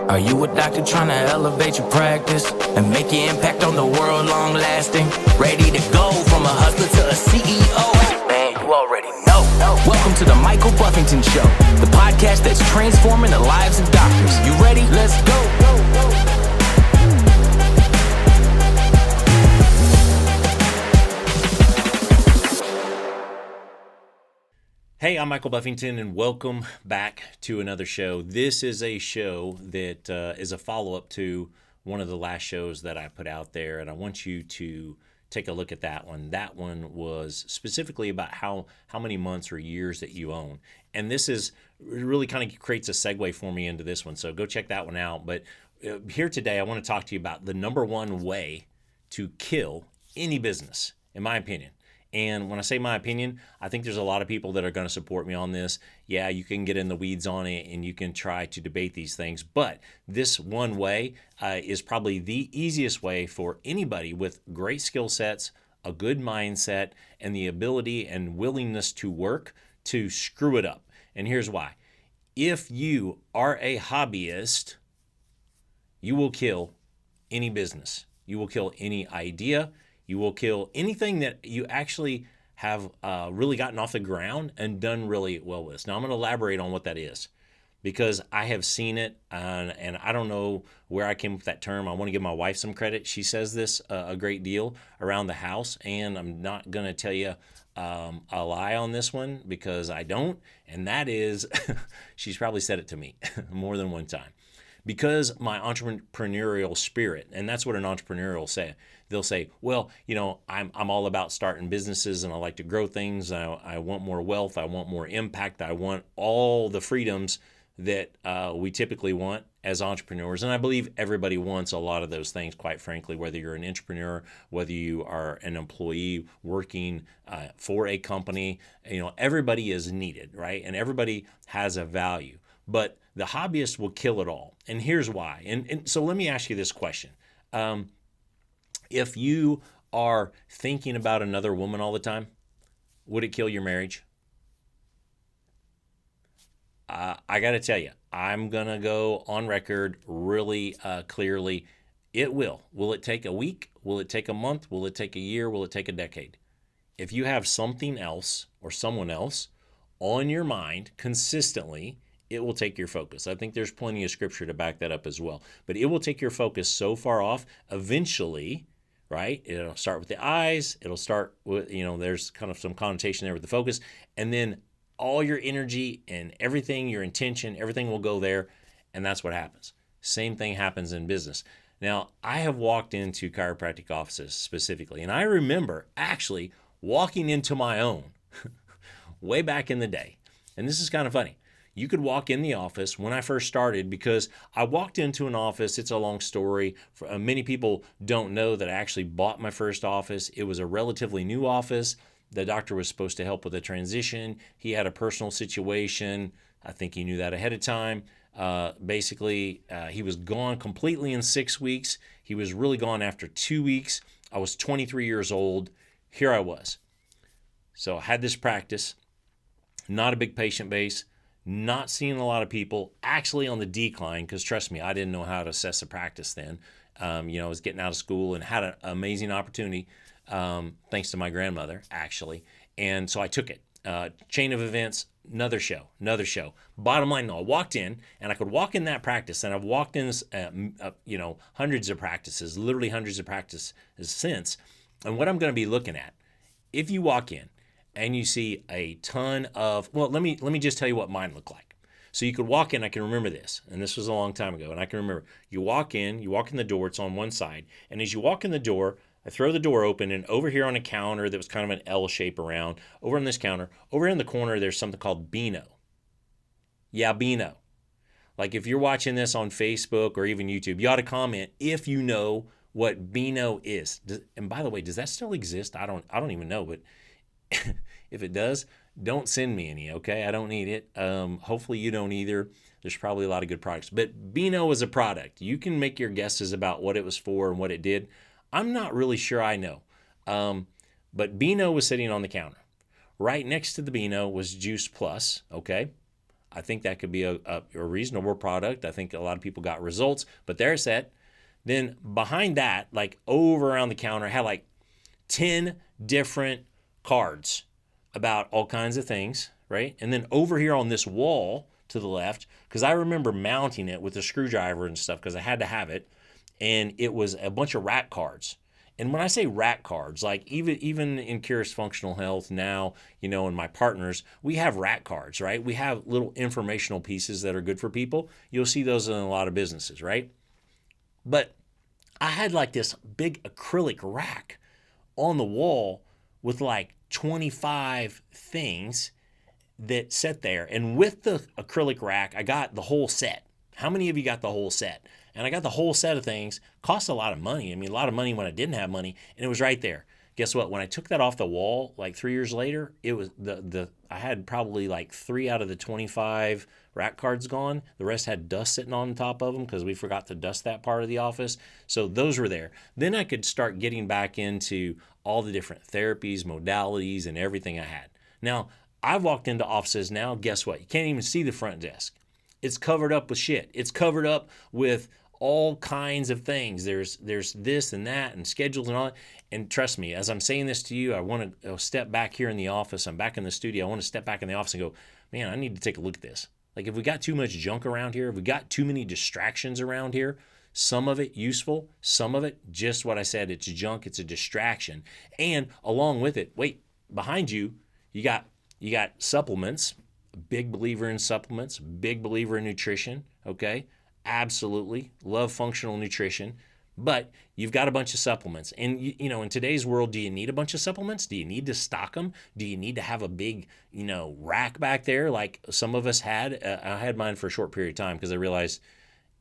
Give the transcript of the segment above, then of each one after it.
Are you a doctor trying to elevate your practice and make your impact on the world long lasting? Ready to go from a hustler to a CEO? Man, you already know. Welcome to the Michael Buffington Show, the podcast that's transforming the lives of doctors. You ready? Let's go. Hey, I'm Michael Buffington, and welcome back to another show. This is a show that is a follow-up to one of the last shows that I put out there, and I want you to take a look at that one. That one was specifically about how many months or years that you own. And this is really kind of creates a segue for me into this one, so go check that one out. But here today, I want to talk to you about the number one way to kill any business, in my opinion. And when I say my opinion, I think there's a lot of people that are going to support me on this. Yeah, you can get in the weeds on it and you can try to debate these things. But this one way is probably the easiest way for anybody with great skill sets, a good mindset, and the ability and willingness to work to screw it up. And here's why. If you are a hobbyist, you will kill any business. You will kill any idea. You will kill anything that you actually have really gotten off the ground and done really well with. Now, I'm going to elaborate on what that is because I have seen it, and I don't know where I came up with that term. I want to give my wife some credit. She says this a great deal around the house, and I'm not going to tell you a lie on this one because I don't, and that is she's probably said it to me more than one time. Because my entrepreneurial spirit, and that's what an entrepreneur will say. They'll say, well, you know, I'm all about starting businesses and I like to grow things. I want more wealth. I want more impact. I want all the freedoms that we typically want as entrepreneurs. And I believe everybody wants a lot of those things, quite frankly, whether you're an entrepreneur, whether you are an employee working for a company, you know, everybody is needed, right? And everybody has a value. But the hobbyist will kill it all. And here's why. And so let me ask you this question. If you are thinking about another woman all the time, would it kill your marriage? I got to tell you, I'm going to go on record really clearly. It will. Will it take a week? Will it take a month? Will it take a year? Will it take a decade? If you have something else or someone else on your mind consistently, it will take your focus. I think there's plenty of scripture to back that up as well. But it will take your focus so far off, eventually, right? It'll start with the eyes. It'll start with, you know, there's kind of some connotation there with the focus. And then all your energy and everything, your intention, everything will go there. And that's what happens. Same thing happens in business. Now, I have walked into chiropractic offices specifically, and I remember actually walking into my own way back in the day. And this is kind of funny. You could walk in the office when I first started because I walked into an office. It's a long story. Many people don't know that I actually bought my first office. It was a relatively new office. The doctor was supposed to help with a transition. He had a personal situation. I think he knew that ahead of time. Basically, he was gone completely in 6 weeks. He was really gone after 2 weeks. I was 23 years old. Here I was. So I had this practice, not a big patient base. Not seeing a lot of people, actually on the decline, because trust me, I didn't know how to assess a practice then. I was getting out of school and had an amazing opportunity, thanks to my grandmother, actually. And so I took it. Chain of events, another show. Bottom line, no, I walked in, and I could walk in that practice, and I've walked in, hundreds of practices, literally hundreds of practices since. And what I'm going to be looking at, if you walk in, and you see a ton of, well, let me just tell you what mine looked like. So you could walk in, I can remember this, and this was a long time ago, and I can remember, you walk in the door, it's on one side, and as you walk in the door, I throw the door open, and over here on a counter that was kind of an L shape around, over on this counter, over in the corner, there's something called Beano. Yeah, Beano. Like if you're watching this on Facebook or even YouTube, you ought to comment if you know what Beano is. And by the way, does that still exist? I don't even know, but if it does, don't send me any, okay? I don't need it. Hopefully you don't either. There's probably a lot of good products. But Beano is a product. You can make your guesses about what it was for and what it did. I'm not really sure I know. But Beano was sitting on the counter. Right next to the Beano was Juice Plus, okay? I think that could be a reasonable product. I think a lot of people got results, but there's that. Then behind that, like over around the counter, had like 10 different cards about all kinds of things, right? And then over here on this wall to the left, because I remember mounting it with a screwdriver and stuff because I had to have it, and it was a bunch of rack cards. And when I say rack cards, like even in Curious Functional Health now, and my partners, we have rack cards, right? We have little informational pieces that are good for people. You'll see those in a lot of businesses, right? But I had like this big acrylic rack on the wall with like 25 things that sit there. And with the acrylic rack, I got the whole set. How many of you got the whole set? And I got the whole set of things. Cost a lot of money. I mean, a lot of money when I didn't have money, and it was right there. Guess what? When I took that off the wall, like 3 years later, it was I had probably like 3 out of the 25 rack cards gone. The rest had dust sitting on top of them because we forgot to dust that part of the office. So those were there. Then I could start getting back into all the different therapies, modalities, and everything I had. Now, I've walked into offices now, guess what? You can't even see the front desk. It's covered up with shit. It's covered up with all kinds of things. There's this and that and schedules and all that. And trust me, as I'm saying this to you, I want to step back here in the office. I'm back in the studio. I want to step back in the office and go, man, I need to take a look at this. Like if we got too much junk around here, if we got too many distractions around here, some of it useful, some of it just what I said, it's junk, it's a distraction. And along with it, wait, behind you, you got supplements. Big believer in supplements, big believer in nutrition, okay? Absolutely. Love functional nutrition. But you've got a bunch of supplements. And, in today's world, do you need a bunch of supplements? Do you need to stock them? Do you need to have a big, rack back there like some of us had? I had mine for a short period of time because I realized,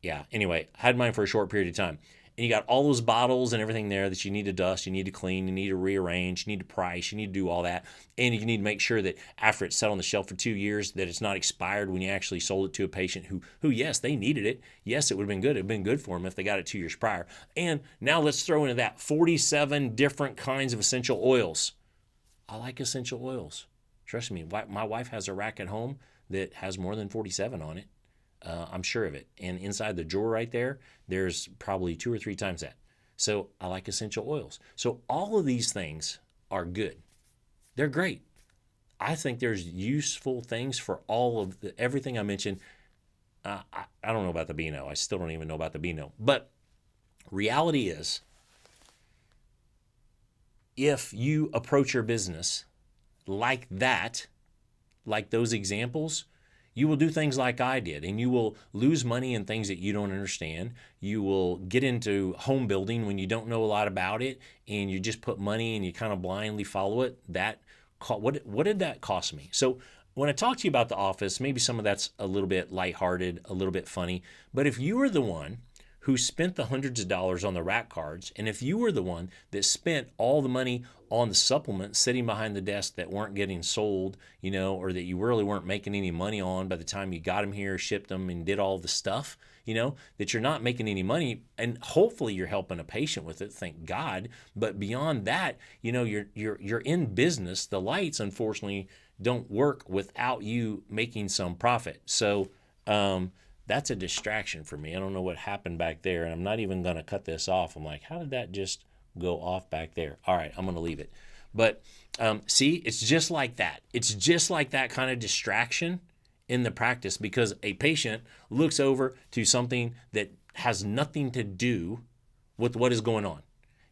I had mine for a short period of time. And you got all those bottles and everything there that you need to dust, you need to clean, you need to rearrange, you need to price, you need to do all that. And you need to make sure that after it's sat on the shelf for 2 years, that it's not expired when you actually sold it to a patient who yes, they needed it. Yes, it would have been good. It would have been good for them if they got it 2 years prior. And now let's throw into that 47 different kinds of essential oils. I like essential oils. Trust me, my wife has a rack at home that has more than 47 on it. I'm sure of it. And inside the drawer right there, there's probably 2 or 3 times that. So I like essential oils. So all of these things are good. They're great. I think there's useful things for all of everything I mentioned. I don't know about the Beano. I still don't even know about the Beano. But reality is, if you approach your business like that, like those examples, you will do things like I did, and you will lose money in things that you don't understand. You will get into home building when you don't know a lot about it, and you just put money and you kind of blindly follow it. What did that cost me? So when I talk to you about the office, maybe some of that's a little bit lighthearted, a little bit funny. But if you were the one who spent the hundreds of dollars on the rack cards, and if you were the one that spent all the money on the supplements sitting behind the desk that weren't getting sold, or that you really weren't making any money on by the time you got them here, shipped them, and did all the stuff, that you're not making any money, and hopefully you're helping a patient with it, thank God. But beyond that, you're in business. The lights, unfortunately, don't work without you making some profit. So, that's a distraction for me. I don't know what happened back there, and I'm not even going to cut this off. I'm like, how did that just go off back there? All right, I'm going to leave it. But see, it's just like that. It's just like that kind of distraction in the practice, because a patient looks over to something that has nothing to do with what is going on.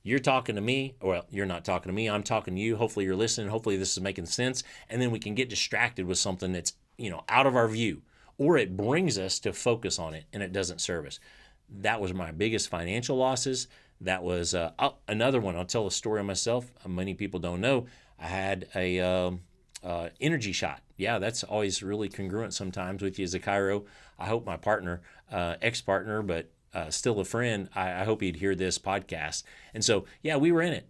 You're talking to me, or you're not talking to me, I'm talking to you. Hopefully you're listening. Hopefully this is making sense. And then we can get distracted with something that's, out of our view. Or it brings us to focus on it and it doesn't serve us. That was my biggest financial losses. That was another one. I'll tell a story on myself. Many people don't know. I had a energy shot. Yeah, that's always really congruent sometimes with you as a chiro. I hope my partner, ex-partner, but still a friend, I hope he'd hear this podcast. And so, yeah, we were in it.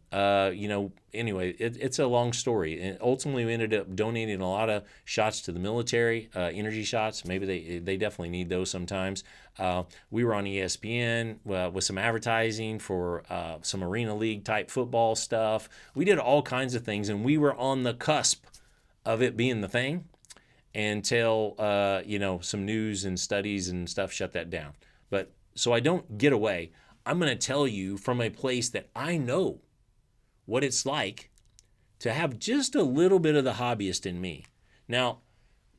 Anyway, it's a long story. And ultimately, we ended up donating a lot of shots to the military, energy shots. Maybe they definitely need those sometimes. We were on ESPN with some advertising for some Arena League type football stuff. We did all kinds of things, and we were on the cusp of it being the thing. until some news and studies and stuff shut that down. But so I don't get away. I'm going to tell you from a place that I know what it's like to have just a little bit of the hobbyist in me. Now,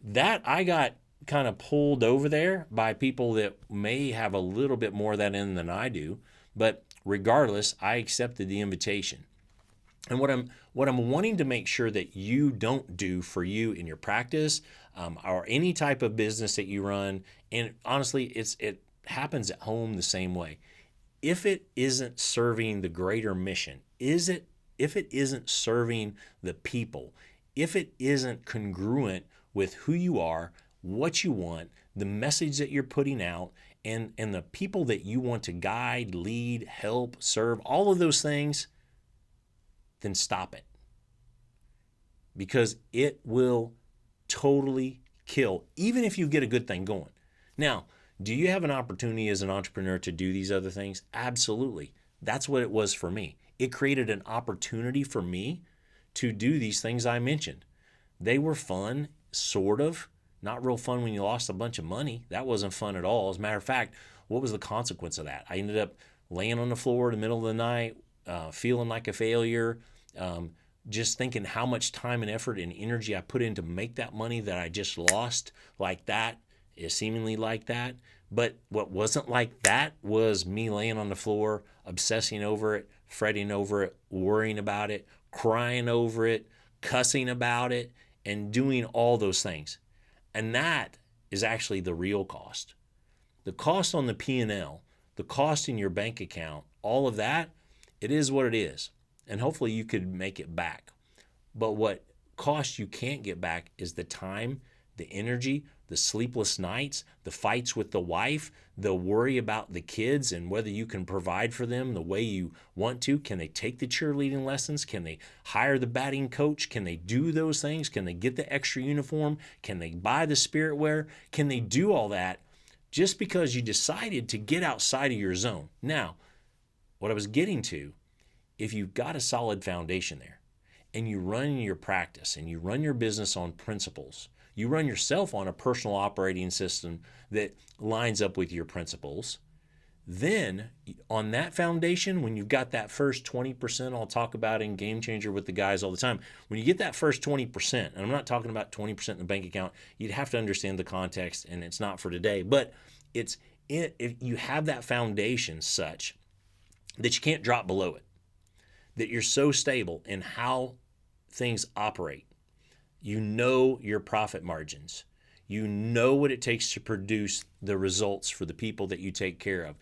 that I got kind of pulled over there by people that may have a little bit more of that in than I do, but regardless, I accepted the invitation. And what I'm wanting to make sure that you don't do for you in your practice, or any type of business that you run, and honestly, it happens at home the same way. If it isn't serving the greater mission, if it isn't serving the people, if it isn't congruent with who you are, what you want, the message that you're putting out, and the people that you want to guide, lead, help, serve, all of those things, then stop it. Because it will totally kill, even if you get a good thing going. Now, do you have an opportunity as an entrepreneur to do these other things? Absolutely. That's what it was for me. It created an opportunity for me to do these things I mentioned. They were fun, sort of. Not real fun when you lost a bunch of money. That wasn't fun at all. As a matter of fact, what was the consequence of that? I ended up laying on the floor in the middle of the night, feeling like a failure, just thinking how much time and effort and energy I put in to make that money that I just lost like that, seemingly like that. But what wasn't like that was me laying on the floor, obsessing over it, fretting over it, worrying about it, crying over it, cussing about it, and doing all those things. And that is actually the real cost. The cost on the P&L, the cost in your bank account, all of that, it is what it is. And hopefully you could make it back. But what cost you can't get back is the time, the energy, the sleepless nights, the fights with the wife, the worry about the kids and whether you can provide for them the way you want to. Can they take the cheerleading lessons? Can they hire the batting coach? Can they do those things? Can they get the extra uniform? Can they buy the spirit wear? Can they do all that just because you decided to get outside of your zone? Now, what I was getting to, if you've got a solid foundation there and you run your practice and you run your business on principles, you run yourself on a personal operating system that lines up with your principles, then on that foundation, when you've got that first 20%, I'll talk about in Game Changer with the guys all the time, when you get that first 20%, and I'm not talking about 20% in the bank account, you'd have to understand the context, and it's not for today, but if you have that foundation such that you can't drop below it, that you're so stable in how things operate, you know your profit margins. You know what it takes to produce the results for the people that you take care of.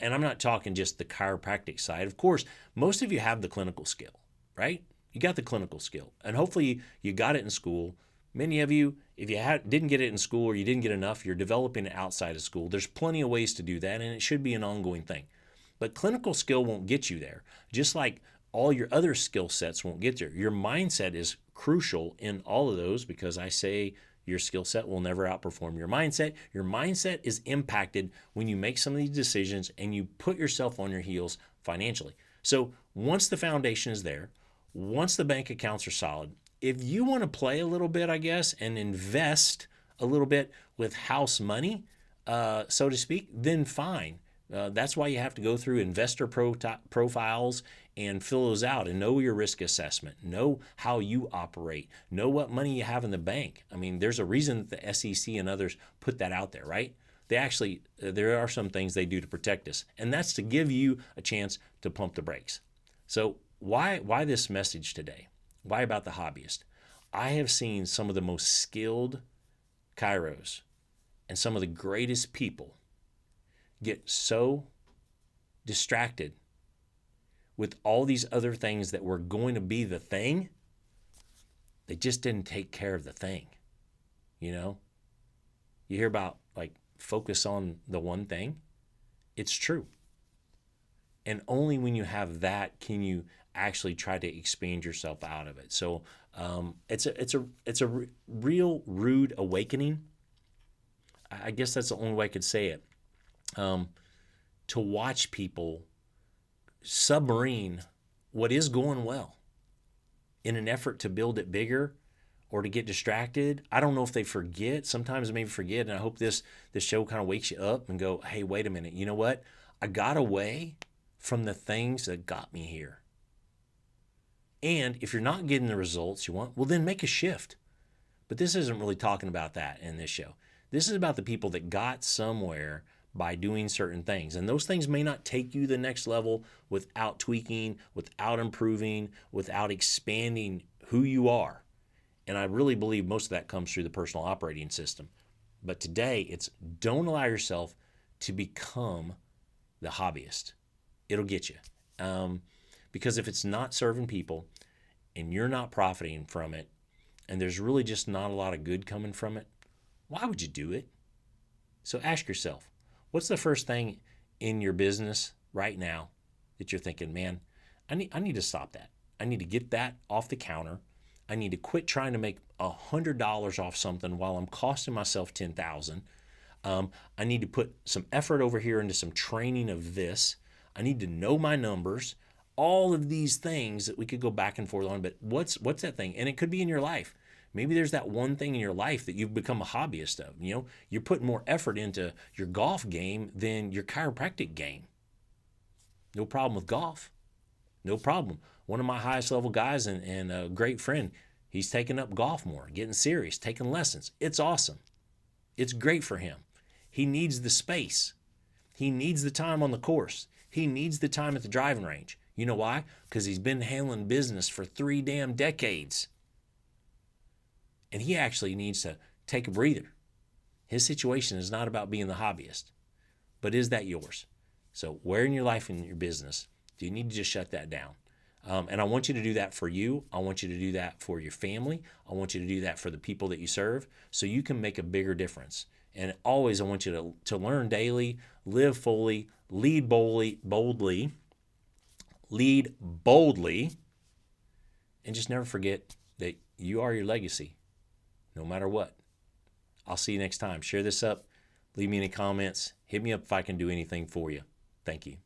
And I'm not talking just the chiropractic side. Of course, most of you have the clinical skill, right? You got the clinical skill. And hopefully you got it in school. Many of you, if you didn't get it in school or you didn't get enough, you're developing it outside of school. There's plenty of ways to do that, and it should be an ongoing thing. But clinical skill won't get you there, just like all your other skill sets won't get there. Your mindset is crucial in all of those, because I say your skill set will never outperform your mindset. Your mindset is impacted when you make some of these decisions and you put yourself on your heels financially. So once the foundation is there, once the bank accounts are solid, if you want to play a little bit, I guess, and invest a little bit with house money, so to speak, then fine. That's why you have to go through investor profiles and fill those out and know your risk assessment, know how you operate, know what money you have in the bank. I mean, there's a reason that the SEC and others put that out there, right? They actually, there are some things they do to protect us, and that's to give you a chance to pump the brakes. So why this message today? Why about the hobbyist? I have seen some of the most skilled chiros and some of the greatest people get so distracted with all these other things that were going to be the thing, they just didn't take care of the thing. You know, you hear about like focus on the one thing. It's true. And only when you have that can you actually try to expand yourself out of it. So it's a real rude awakening. I guess that's the only way I could say it. To watch people submarine what is going well in an effort to build it bigger or to get distracted. I don't know if they forget. Sometimes they maybe forget, and I hope this show kind of wakes you up and go, hey, wait a minute. You know what? I got away from the things that got me here. And if you're not getting the results you want, well, then make a shift. But this isn't really talking about that in this show. This is about the people that got somewhere by doing certain things. And those things may not take you to the next level without tweaking, without improving, without expanding who you are. And I really believe most of that comes through the personal operating system. But today, it's don't allow yourself to become the hobbyist. It'll get you. Because if it's not serving people and you're not profiting from it, and there's really just not a lot of good coming from it, why would you do it? So ask yourself, what's the first thing in your business right now that you're thinking, man, I need to stop that. I need to get that off the counter. I need to quit trying to make $100 off something while I'm costing myself $10,000. I need to put some effort over here into some training of this. I need to know my numbers. All of these things that we could go back and forth on, but what's that thing? And it could be in your life. Maybe there's that one thing in your life that you've become a hobbyist of. You know, you're putting more effort into your golf game than your chiropractic game. No problem with golf. No problem. One of my highest level guys and a great friend, he's taking up golf more, getting serious, taking lessons. It's awesome. It's great for him. He needs the space. He needs the time on the course. He needs the time at the driving range. You know why? Because he's been handling business for 3 damn decades. And he actually needs to take a breather. His situation is not about being the hobbyist, but is that yours? So where in your life and your business do you need to just shut that down? And I want you to do that for you. I want you to do that for your family. I want you to do that for the people that you serve so you can make a bigger difference. And always I want you to learn daily, live fully, lead boldly, and just never forget that you are your legacy, no matter what. I'll see you next time. Share this up. Leave me any comments. Hit me up if I can do anything for you. Thank you.